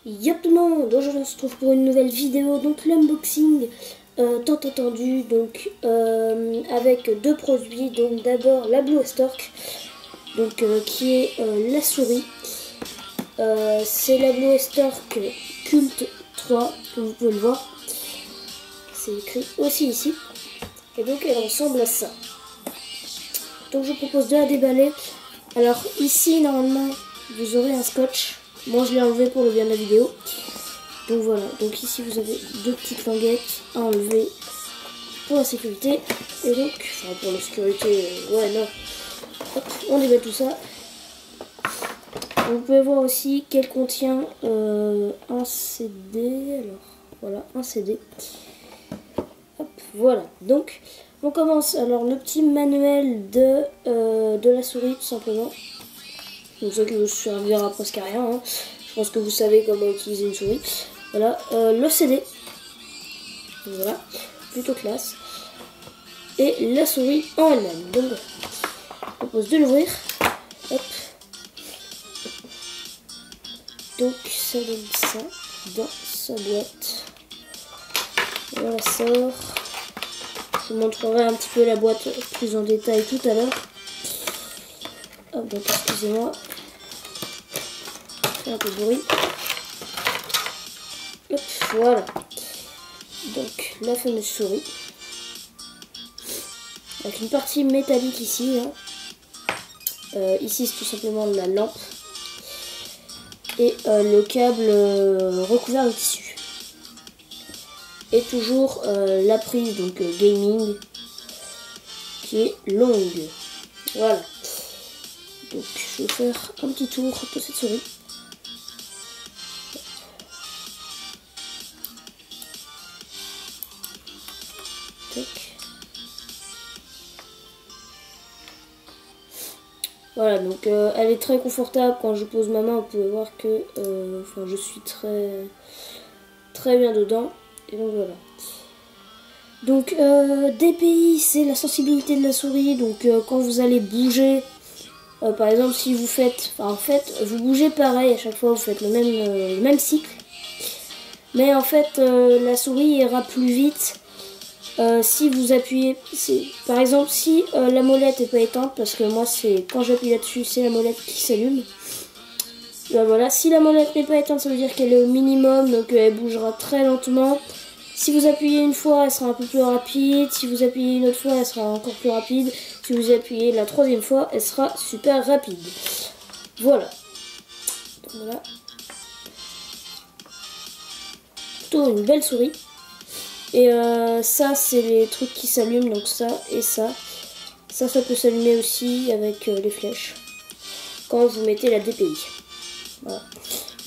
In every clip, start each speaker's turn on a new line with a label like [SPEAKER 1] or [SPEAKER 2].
[SPEAKER 1] Yop tout le monde, aujourd'hui on se retrouve pour une nouvelle vidéo, donc l'unboxing tant attendu, donc avec deux produits, donc d'abord la Blue Stork, donc qui est la souris, c'est la Blue Stork Cult 3, comme vous pouvez le voir, c'est écrit aussi ici, et donc elle ressemble à ça. Donc je vous propose de la déballer. Alors ici normalement vous aurez un scotch. Moi je l'ai enlevé pour le bien de la vidéo. Donc voilà, donc ici vous avez deux petites languettes à enlever pour la sécurité. Et donc, enfin pour la sécurité, ouais non. Hop, on déballe tout ça. Vous pouvez voir aussi qu'elle contient un CD. Alors voilà, un CD. Hop, voilà, donc on commence. Alors le petit manuel de la souris tout simplement. Donc ça qui vous servira presque à rien, hein. Je pense que vous savez comment utiliser une souris. Voilà, le CD. Voilà, plutôt classe. Et la souris en elle-même. Donc voilà. Je propose de l'ouvrir. Hop. Donc ça donne ça dans sa boîte. Voilà, sort. Je vous montrerai un petit peu la boîte plus en détail tout à l'heure. Hop, donc excusez-moi. Un peu de bruit. Hop, voilà. Donc la fameuse souris. Avec une partie métallique ici. Hein. Ici c'est tout simplement la lampe. Et le câble recouvert de tissu. Et toujours la prise donc gaming qui est longue. Voilà. Donc je vais faire un petit tour de cette souris. Tac. Voilà, donc elle est très confortable. Quand je pose ma main, vous pouvez voir que enfin, je suis très bien dedans. Et donc voilà. Donc DPI, c'est la sensibilité de la souris. Donc quand vous allez bouger, par exemple si vous faites, enfin en fait vous bougez pareil à chaque fois, vous faites le même cycle. Mais en fait la souris ira plus vite si vous appuyez, par exemple si la molette n'est pas éteinte, parce que moi c'est quand j'appuie là-dessus c'est la molette qui s'allume. Ben voilà, si la molette n'est pas éteinte ça veut dire qu'elle est au minimum, donc elle bougera très lentement. Si vous appuyez une fois, elle sera un peu plus rapide. Si vous appuyez une autre fois, elle sera encore plus rapide. Si vous appuyez la troisième fois, elle sera super rapide. Voilà. Donc voilà. Plutôt une belle souris. Et ça, c'est les trucs qui s'allument. Donc ça et ça. Ça peut s'allumer aussi avec les flèches. Quand vous mettez la DPI. Voilà.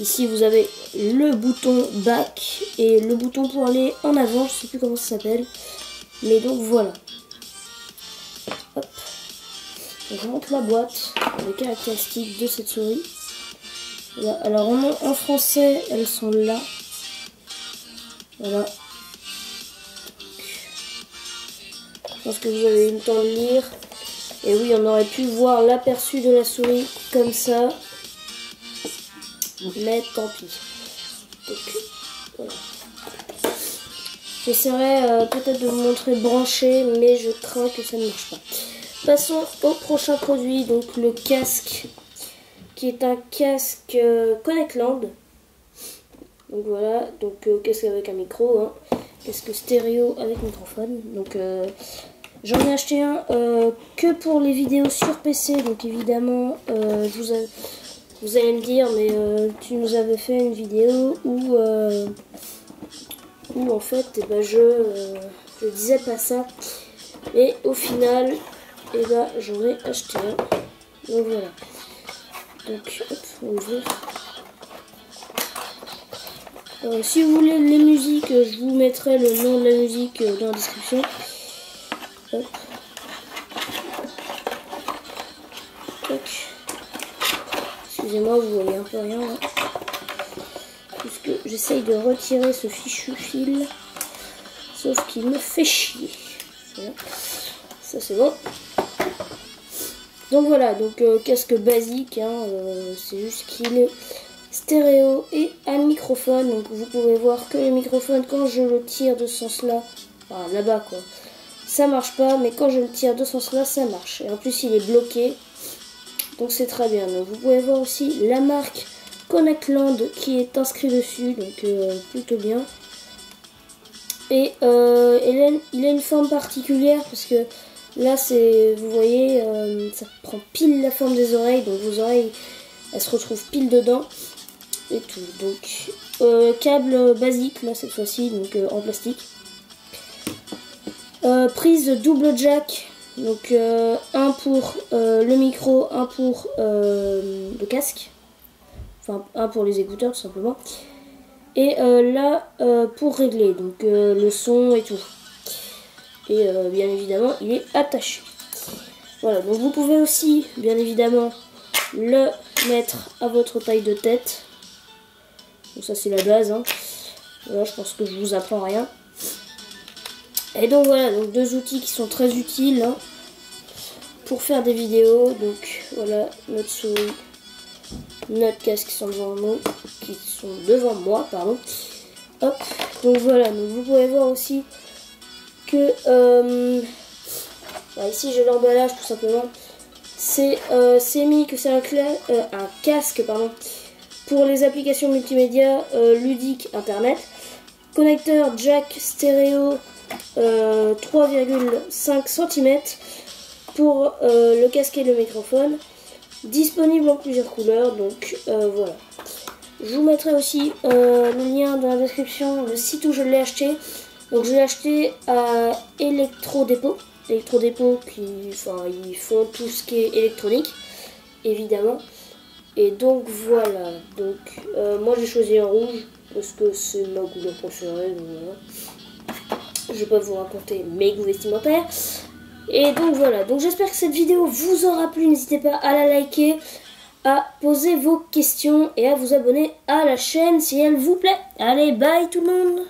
[SPEAKER 1] Ici vous avez le bouton back et le bouton pour aller en avant, je sais plus comment ça s'appelle. Mais donc voilà. Hop. Donc, je montre la boîte, les caractéristiques de cette souris. Voilà. Alors en français, elles sont là. Voilà. Je pense que vous avez eu le temps de lire. Et oui, on aurait pu voir l'aperçu de la souris comme ça. Mais tant pis. Donc, voilà. J'essaierai peut-être de vous montrer branché, mais je crains que ça ne marche pas. Passons au prochain produit, donc le casque, qui est un casque Connectland. Donc voilà, donc casque avec un micro, hein. Casque stéréo avec microphone. Donc j'en ai acheté un que pour les vidéos sur PC, donc évidemment vous allez me dire, mais tu nous avais fait une vidéo où en fait eh ben, je disais pas ça. Et au final, eh ben, j'en ai acheté un. Donc voilà. Donc hop, on va ouvrir. Si vous voulez les musiques, je vous mettrai le nom de la musique dans la description. Hop. Tac. Excusez-moi, vous voyez un peu rien là. Puisque j'essaye de retirer ce fichu fil. Sauf qu'il me fait chier. Voilà. Ça c'est bon. Donc voilà, donc casque basique, hein, c'est juste qu'il est stéréo et un microphone. Donc vous pouvez voir que le microphone, quand je le tire de ce sens-là, enfin là-bas quoi, ça marche pas, mais quand je le tire de ce sens-là, ça marche. Et en plus il est bloqué, donc c'est très bien. Donc vous pouvez voir aussi la marque Connectland qui est inscrit dessus, donc plutôt bien. Et il a une forme particulière parce que là c'est, vous voyez, ça prend pile la forme des oreilles, donc vos oreilles elles se retrouvent pile dedans et tout. Donc câble basique là cette fois-ci, donc en plastique. Prise double jack, donc un pour le micro, un pour le casque, enfin un pour les écouteurs tout simplement. Et là pour régler donc le son et tout. Et bien évidemment il est attaché. Voilà, donc vous pouvez aussi bien évidemment le mettre à votre taille de tête. Donc ça c'est la base, hein. Voilà, je pense que je vous apprends rien. Et donc voilà, donc deux outils qui sont très utiles hein, pour faire des vidéos. Donc voilà notre souris, notre casque qui sont devant moi, pardon. Hop, donc voilà, donc vous pouvez voir aussi que bah ici j'ai l'emballage tout simplement. C'est mis que c'est un casque pardon, pour les applications multimédia ludiques internet. Connecteur jack stéréo 3,5 cm pour le casque et le microphone. Disponible en plusieurs couleurs, donc voilà. Je vous mettrai aussi le lien dans la description, le site où je l'ai acheté. Donc je l'ai acheté à Electrodépôt. Electrodépôt qui, enfin, ils font tout ce qui est électronique, évidemment. Et donc voilà. Donc moi j'ai choisi un rouge parce que c'est ma couleur préférée. Donc voilà. Je vais pas vous raconter mes goûts vestimentaires. Et donc voilà. Donc j'espère que cette vidéo vous aura plu. N'hésitez pas à la liker, à poser vos questions et à vous abonner à la chaîne si elle vous plaît. Allez, bye tout le monde!